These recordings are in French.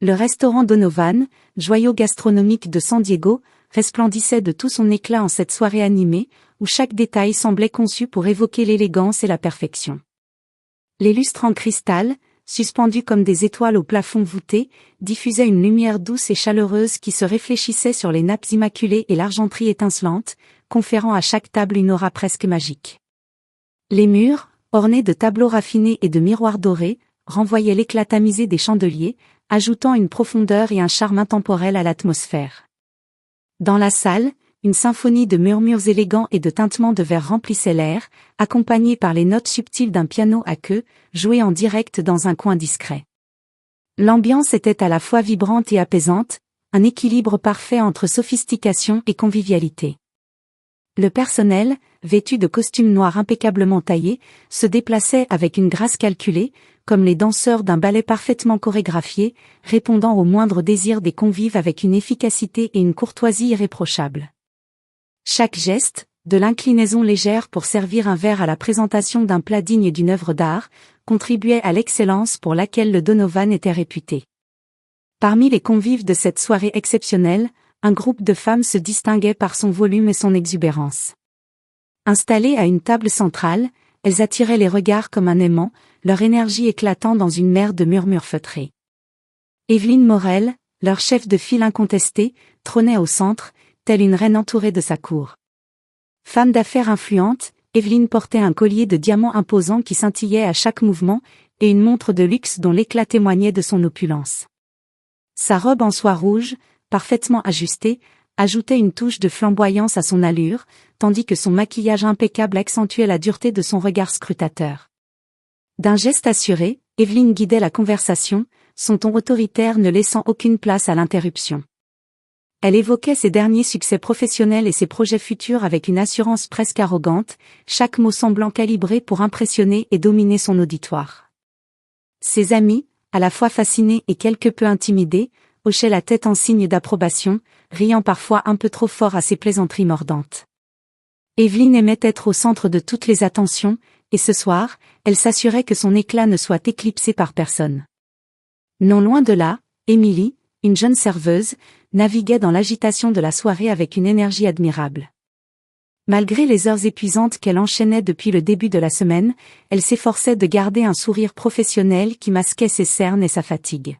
Le restaurant Donovan, joyau gastronomique de San Diego, resplendissait de tout son éclat en cette soirée animée, où chaque détail semblait conçu pour évoquer l'élégance et la perfection. Les lustres en cristal, suspendus comme des étoiles au plafond voûté, diffusaient une lumière douce et chaleureuse qui se réfléchissait sur les nappes immaculées et l'argenterie étincelante, conférant à chaque table une aura presque magique. Les murs, ornés de tableaux raffinés et de miroirs dorés, renvoyaient l'éclat tamisé des chandeliers, ajoutant une profondeur et un charme intemporel à l'atmosphère. Dans la salle, une symphonie de murmures élégants et de tintements de verre remplissait l'air, accompagnés par les notes subtiles d'un piano à queue, joué en direct dans un coin discret. L'ambiance était à la fois vibrante et apaisante, un équilibre parfait entre sophistication et convivialité. Le personnel, vêtu de costumes noirs impeccablement taillés, se déplaçait avec une grâce calculée, comme les danseurs d'un ballet parfaitement chorégraphié, répondant aux moindres désirs des convives avec une efficacité et une courtoisie irréprochables. Chaque geste, de l'inclinaison légère pour servir un verre à la présentation d'un plat digne d'une œuvre d'art, contribuait à l'excellence pour laquelle le Donovan était réputé. Parmi les convives de cette soirée exceptionnelle, un groupe de femmes se distinguait par son volume et son exubérance. Installées à une table centrale, elles attiraient les regards comme un aimant, leur énergie éclatant dans une mer de murmures feutrés. Evelyne Morel, leur chef de file incontestée, trônait au centre, telle une reine entourée de sa cour. Femme d'affaires influente, Evelyne portait un collier de diamants imposant qui scintillait à chaque mouvement, et une montre de luxe dont l'éclat témoignait de son opulence. Sa robe en soie rouge, parfaitement ajustée, ajoutait une touche de flamboyance à son allure, tandis que son maquillage impeccable accentuait la dureté de son regard scrutateur. D'un geste assuré, Evelyne guidait la conversation, son ton autoritaire ne laissant aucune place à l'interruption. Elle évoquait ses derniers succès professionnels et ses projets futurs avec une assurance presque arrogante, chaque mot semblant calibré pour impressionner et dominer son auditoire. Ses amis, à la fois fascinés et quelque peu intimidés, hochaient la tête en signe d'approbation, riant parfois un peu trop fort à ses plaisanteries mordantes. Evelyne aimait être au centre de toutes les attentions, et ce soir, elle s'assurait que son éclat ne soit éclipsé par personne. Non loin de là, Émilie, une jeune serveuse, naviguait dans l'agitation de la soirée avec une énergie admirable. Malgré les heures épuisantes qu'elle enchaînait depuis le début de la semaine, elle s'efforçait de garder un sourire professionnel qui masquait ses cernes et sa fatigue.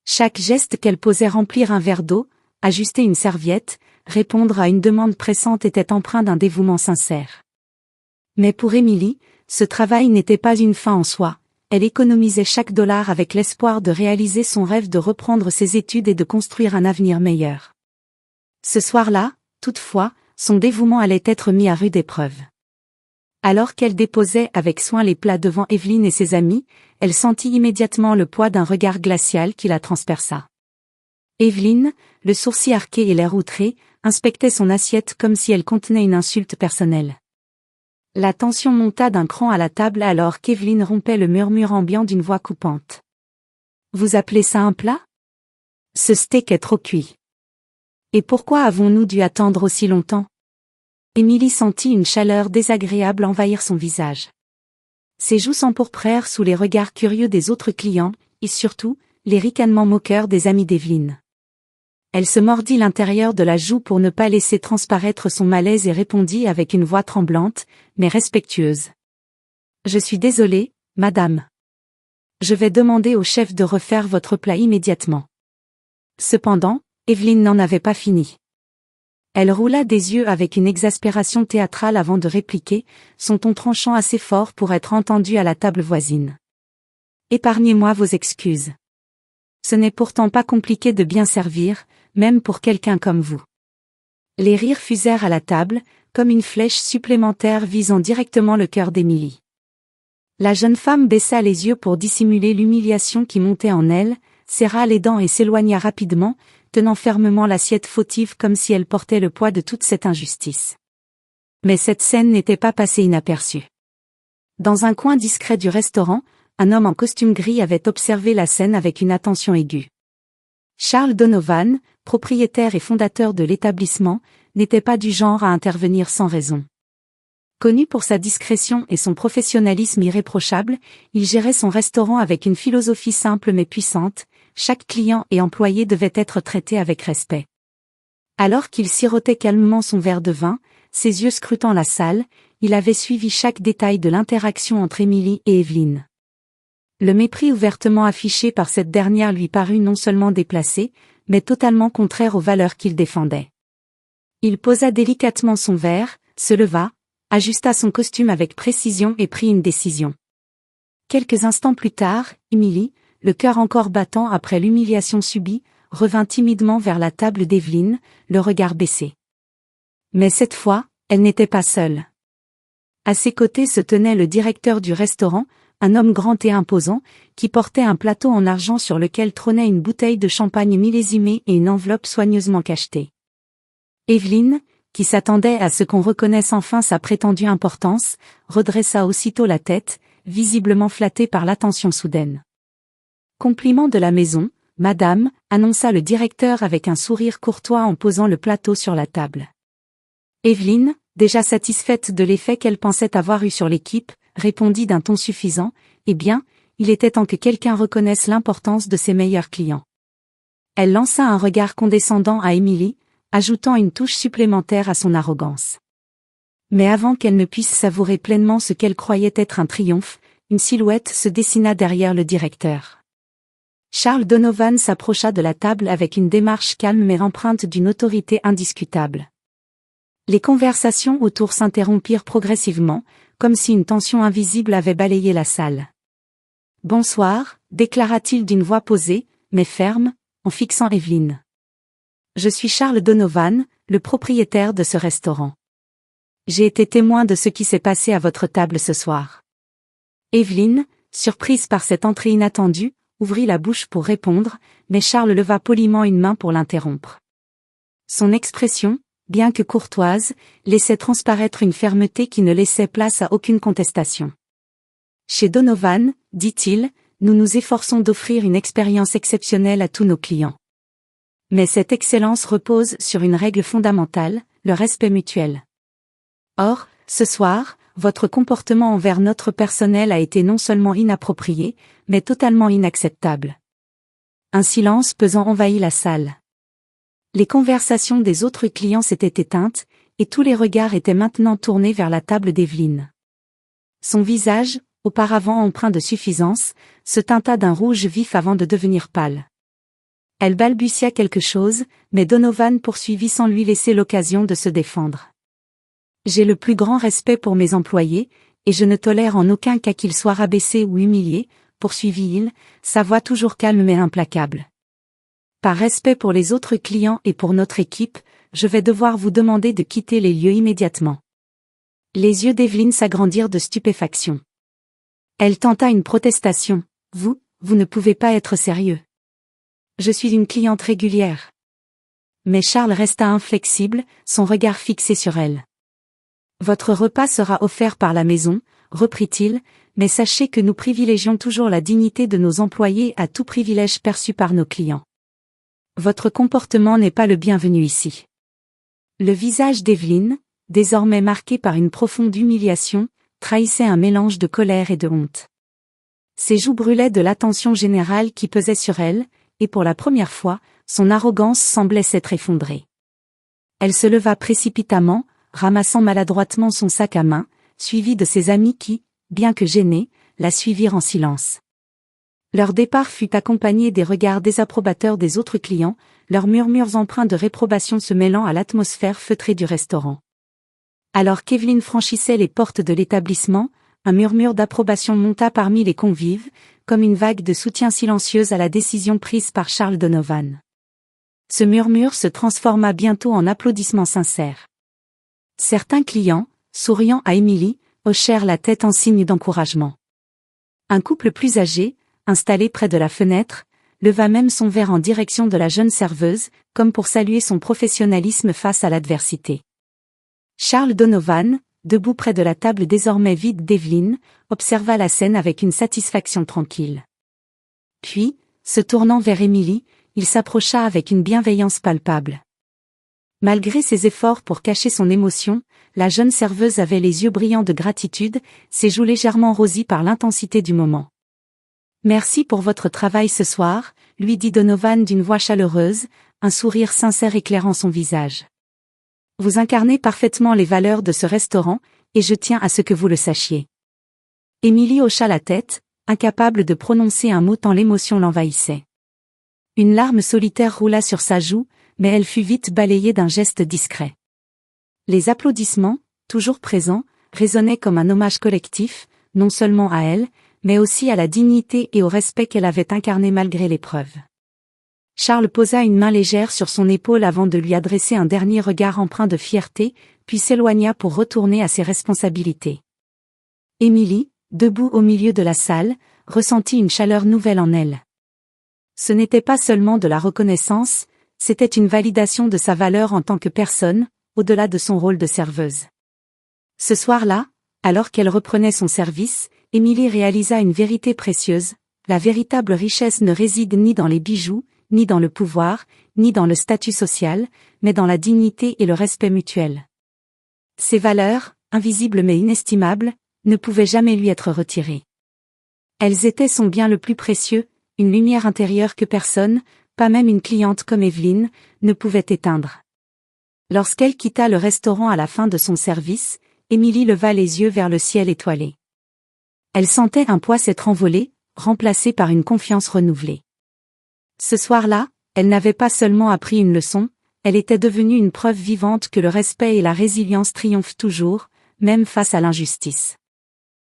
Chaque geste qu'elle posait, remplir un verre d'eau, ajuster une serviette, répondre à une demande pressante était empreint d'un dévouement sincère. Mais pour Émilie, ce travail n'était pas une fin en soi, elle économisait chaque dollar avec l'espoir de réaliser son rêve de reprendre ses études et de construire un avenir meilleur. Ce soir-là, toutefois, son dévouement allait être mis à rude épreuve. Alors qu'elle déposait avec soin les plats devant Evelyne et ses amis, elle sentit immédiatement le poids d'un regard glacial qui la transperça. Evelyne, le sourcil arqué et l'air outré, inspectait son assiette comme si elle contenait une insulte personnelle. La tension monta d'un cran à la table alors qu'Evelyne rompait le murmure ambiant d'une voix coupante. « Vous appelez ça un plat ? Ce steak est trop cuit. Et pourquoi avons-nous dû attendre aussi longtemps ?» Émilie sentit une chaleur désagréable envahir son visage. Ses joues s'empourprèrent sous les regards curieux des autres clients, et surtout, les ricanements moqueurs des amis d'Evelyne. Elle se mordit l'intérieur de la joue pour ne pas laisser transparaître son malaise et répondit avec une voix tremblante, mais respectueuse. « Je suis désolée, madame. Je vais demander au chef de refaire votre plat immédiatement. » Cependant, Evelyne n'en avait pas fini. Elle roula des yeux avec une exaspération théâtrale avant de répliquer, son ton tranchant assez fort pour être entendu à la table voisine. « Épargnez-moi vos excuses. Ce n'est pourtant pas compliqué de bien servir, même pour quelqu'un comme vous. » Les rires fusèrent à la table, comme une flèche supplémentaire visant directement le cœur d'Émilie. La jeune femme baissa les yeux pour dissimuler l'humiliation qui montait en elle, serra les dents et s'éloigna rapidement, tenant fermement l'assiette fautive comme si elle portait le poids de toute cette injustice. Mais cette scène n'était pas passée inaperçue. Dans un coin discret du restaurant, un homme en costume gris avait observé la scène avec une attention aiguë. Charles Donovan, propriétaire et fondateur de l'établissement, n'était pas du genre à intervenir sans raison. Connu pour sa discrétion et son professionnalisme irréprochable, il gérait son restaurant avec une philosophie simple mais puissante, chaque client et employé devait être traité avec respect. Alors qu'il sirotait calmement son verre de vin, ses yeux scrutant la salle, il avait suivi chaque détail de l'interaction entre Émilie et Evelyne. Le mépris ouvertement affiché par cette dernière lui parut non seulement déplacé, mais totalement contraire aux valeurs qu'il défendait. Il posa délicatement son verre, se leva, ajusta son costume avec précision et prit une décision. Quelques instants plus tard, Émilie, le cœur encore battant après l'humiliation subie, revint timidement vers la table d'Evelyne, le regard baissé. Mais cette fois, elle n'était pas seule. À ses côtés se tenait le directeur du restaurant, un homme grand et imposant, qui portait un plateau en argent sur lequel trônait une bouteille de champagne millésimée et une enveloppe soigneusement cachetée. Evelyne, qui s'attendait à ce qu'on reconnaisse enfin sa prétendue importance, redressa aussitôt la tête, visiblement flattée par l'attention soudaine. Compliment de la maison, madame, annonça le directeur avec un sourire courtois en posant le plateau sur la table. Evelyne, déjà satisfaite de l'effet qu'elle pensait avoir eu sur l'équipe, répondit d'un ton suffisant, « Eh bien, il était temps que quelqu'un reconnaisse l'importance de ses meilleurs clients. » Elle lança un regard condescendant à Émilie, ajoutant une touche supplémentaire à son arrogance. Mais avant qu'elle ne puisse savourer pleinement ce qu'elle croyait être un triomphe, une silhouette se dessina derrière le directeur. Charles Donovan s'approcha de la table avec une démarche calme mais empreinte d'une autorité indiscutable. Les conversations autour s'interrompirent progressivement, comme si une tension invisible avait balayé la salle. « Bonsoir », déclara-t-il d'une voix posée, mais ferme, en fixant Evelyne. « Je suis Charles Donovan, le propriétaire de ce restaurant. J'ai été témoin de ce qui s'est passé à votre table ce soir. » Evelyne, surprise par cette entrée inattendue, ouvrit la bouche pour répondre, mais Charles leva poliment une main pour l'interrompre. Son expression, bien que courtoise, laissait transparaître une fermeté qui ne laissait place à aucune contestation. « Chez Donovan, dit-il, nous nous efforçons d'offrir une expérience exceptionnelle à tous nos clients. Mais cette excellence repose sur une règle fondamentale, le respect mutuel. Or, ce soir, votre comportement envers notre personnel a été non seulement inapproprié, mais totalement inacceptable. » Un silence pesant envahit la salle. Les conversations des autres clients s'étaient éteintes, et tous les regards étaient maintenant tournés vers la table d'Evelyne. Son visage, auparavant empreint de suffisance, se teinta d'un rouge vif avant de devenir pâle. Elle balbutia quelque chose, mais Donovan poursuivit sans lui laisser l'occasion de se défendre. « J'ai le plus grand respect pour mes employés, et je ne tolère en aucun cas qu'ils soient rabaissés ou humiliés, poursuivit-il, sa voix toujours calme mais implacable. Par respect pour les autres clients et pour notre équipe, je vais devoir vous demander de quitter les lieux immédiatement. » Les yeux d'Evelyne s'agrandirent de stupéfaction. Elle tenta une protestation. « Vous ne pouvez pas être sérieux. Je suis une cliente régulière. » Mais Charles resta inflexible, son regard fixé sur elle. « Votre repas sera offert par la maison, » reprit-il, « mais sachez que nous privilégions toujours la dignité de nos employés à tout privilège perçu par nos clients. Votre comportement n'est pas le bienvenu ici. » Le visage d'Evelyne, désormais marqué par une profonde humiliation, trahissait un mélange de colère et de honte. Ses joues brûlaient de l'attention générale qui pesait sur elle, et pour la première fois, son arrogance semblait s'être effondrée. Elle se leva précipitamment, ramassant maladroitement son sac à main, suivie de ses amis qui, bien que gênés, la suivirent en silence. Leur départ fut accompagné des regards désapprobateurs des autres clients, leurs murmures empreints de réprobation se mêlant à l'atmosphère feutrée du restaurant. Alors qu'Evelyne franchissait les portes de l'établissement, un murmure d'approbation monta parmi les convives, comme une vague de soutien silencieuse à la décision prise par Charles Donovan. Ce murmure se transforma bientôt en applaudissements sincères. Certains clients, souriant à Émilie, hochèrent la tête en signe d'encouragement. Un couple plus âgé, installé près de la fenêtre, leva même son verre en direction de la jeune serveuse, comme pour saluer son professionnalisme face à l'adversité. Charles Donovan, debout près de la table désormais vide d'Evelyne, observa la scène avec une satisfaction tranquille. Puis, se tournant vers Émilie, il s'approcha avec une bienveillance palpable. Malgré ses efforts pour cacher son émotion, la jeune serveuse avait les yeux brillants de gratitude, ses joues légèrement rosies par l'intensité du moment. Merci pour votre travail ce soir, lui dit Donovan d'une voix chaleureuse, un sourire sincère éclairant son visage. Vous incarnez parfaitement les valeurs de ce restaurant, et je tiens à ce que vous le sachiez. Emily hocha la tête, incapable de prononcer un mot tant l'émotion l'envahissait. Une larme solitaire roula sur sa joue, mais elle fut vite balayée d'un geste discret. Les applaudissements, toujours présents, résonnaient comme un hommage collectif, non seulement à elle, mais aussi à la dignité et au respect qu'elle avait incarné malgré l'épreuve. Charles posa une main légère sur son épaule avant de lui adresser un dernier regard empreint de fierté, puis s'éloigna pour retourner à ses responsabilités. Emily, debout au milieu de la salle, ressentit une chaleur nouvelle en elle. Ce n'était pas seulement de la reconnaissance, c'était une validation de sa valeur en tant que personne, au-delà de son rôle de serveuse. Ce soir-là, alors qu'elle reprenait son service, Emily réalisa une vérité précieuse: la véritable richesse ne réside ni dans les bijoux, ni dans le pouvoir, ni dans le statut social, mais dans la dignité et le respect mutuel. Ces valeurs, invisibles mais inestimables, ne pouvaient jamais lui être retirées. Elles étaient son bien le plus précieux, une lumière intérieure que personne, pas même une cliente comme Evelyne, ne pouvait éteindre. Lorsqu'elle quitta le restaurant à la fin de son service, Emily leva les yeux vers le ciel étoilé. Elle sentait un poids s'être envolé, remplacé par une confiance renouvelée. Ce soir-là, elle n'avait pas seulement appris une leçon, elle était devenue une preuve vivante que le respect et la résilience triomphent toujours, même face à l'injustice.